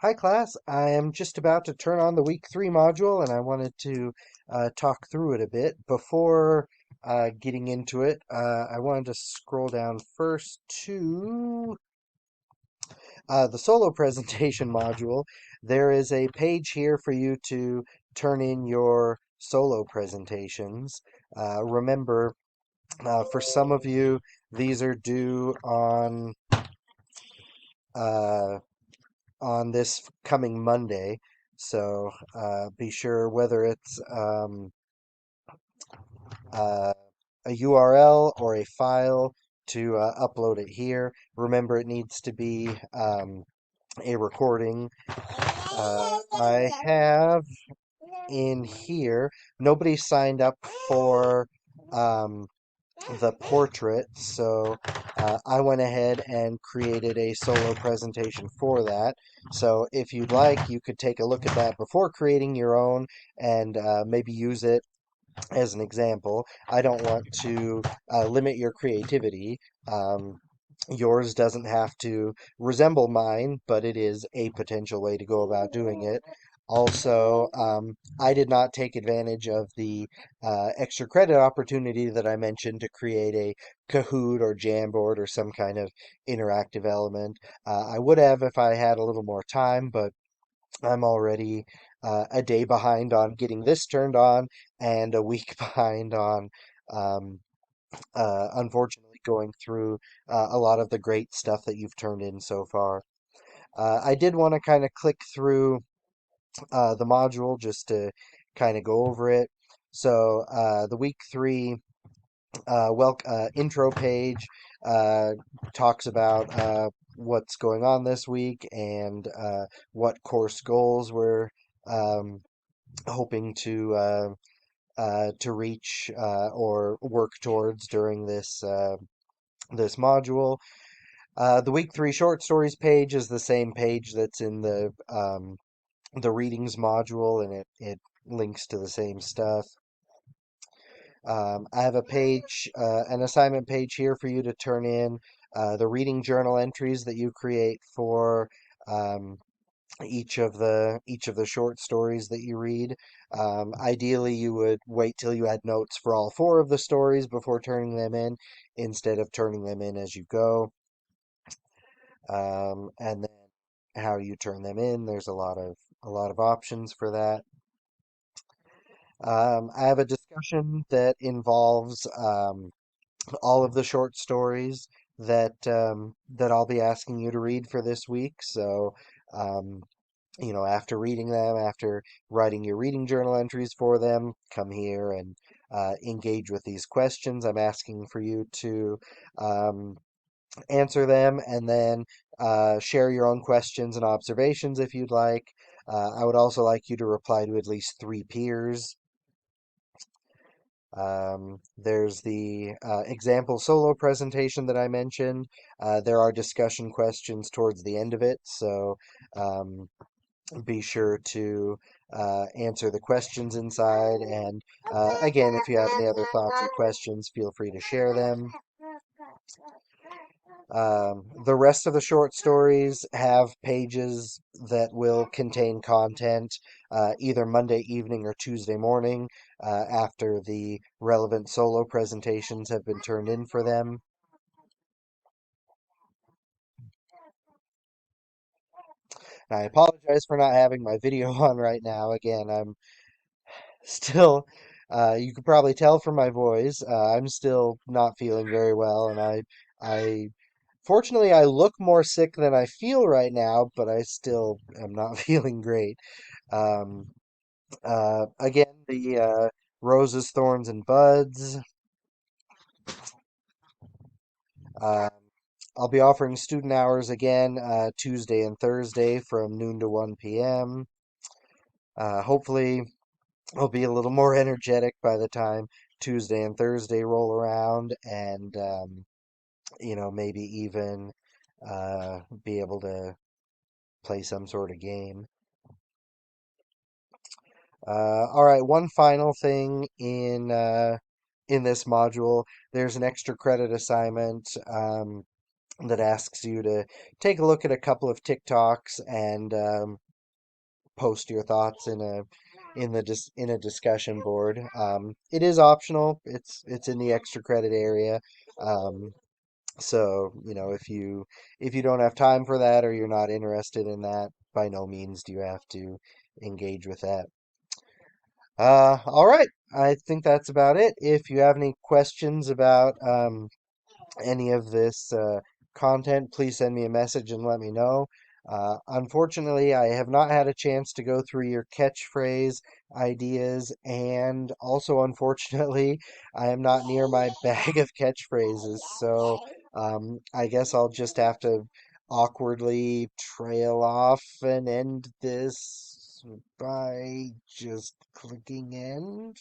Hi class, I am just about to turn on the week 3 module and I wanted to talk through it a bit. Before getting into it, I wanted to scroll down first to the solo presentation module. There is a page here for you to turn in your solo presentations. Remember, for some of you, these are due uh, on this coming Monday. So be sure whether it's uh, a URL or a file to upload it here. Remember, it needs to be a recording. I have in here, nobody signed up for um, the portrait, so I went ahead and created a solo presentation for that. So if you'd like, you could take a look at that before creating your own and maybe use it as an example. I don't want to limit your creativity. Um, Yours doesn't have to resemble mine, but it is a potential way to go about doing it. Also, I did not take advantage of the extra credit opportunity that I mentioned to create a Kahoot or Jamboard or some kind of interactive element. I would have if I had a little more time, but I'm already a day behind on getting this turned on and a week behind on um, unfortunately going through a lot of the great stuff that you've turned in so far. I did want to kind of click through the module just to kind of go over it. So the week 3 intro page uh, talks about what's going on this week and what course goals we're um, hoping to reach or work towards during this module. The week 3 short stories page is the same page that's in the readings module, and it links to the same stuff. I have a page, an assignment page here for you to turn in the reading journal entries that you create for um, each of the short stories that you read. Ideally, you would wait till you had notes for all 4 of the stories before turning them in, instead of turning them in as you go. And then how you turn them in, there's a lot of options for that. I have a discussion that involves all of the short stories that I'll be asking you to read for this week. So, um, after reading them, after writing your reading journal entries for them, come here and engage with these questions. I'm asking for you to um, answer them and then share your own questions and observations if you'd like. I would also like you to reply to at least 3 peers. There's the example solo presentation that I mentioned. There are discussion questions towards the end of it, so um, be sure to answer the questions inside. And again, if you have any other thoughts or questions, feel free to share them. The rest of the short stories have pages that will contain content either Monday evening or Tuesday morning after the relevant solo presentations have been turned in for them. I apologize for not having my video on right now. Again, I'm still, you could probably tell from my voice, I'm still not feeling very well, and I fortunately, I look more sick than I feel right now, but I still am not feeling great. Um, again, the roses, thorns, and buds. Um, I'll be offering student hours again Tuesday and Thursday from noon to 1 p.m. Hopefully, I'll be a little more energetic by the time Tuesday and Thursday roll around, and maybe even be able to play some sort of game. All right, one final thing in this module. There's an extra credit assignment. that asks you to take a look at a couple of TikToks and post your thoughts in a discussion board. It is optional. It's in the extra credit area. Um, so, if you don't have time for that or you're not interested in that, by no means do you have to engage with that. All right. I think that's about it. If you have any questions about any of this content, please send me a message and let me know. Unfortunately, I have not had a chance to go through your catchphrase ideas, and also, unfortunately, I am not near my bag of catchphrases, so I guess I'll just have to awkwardly trail off and end this by just clicking end.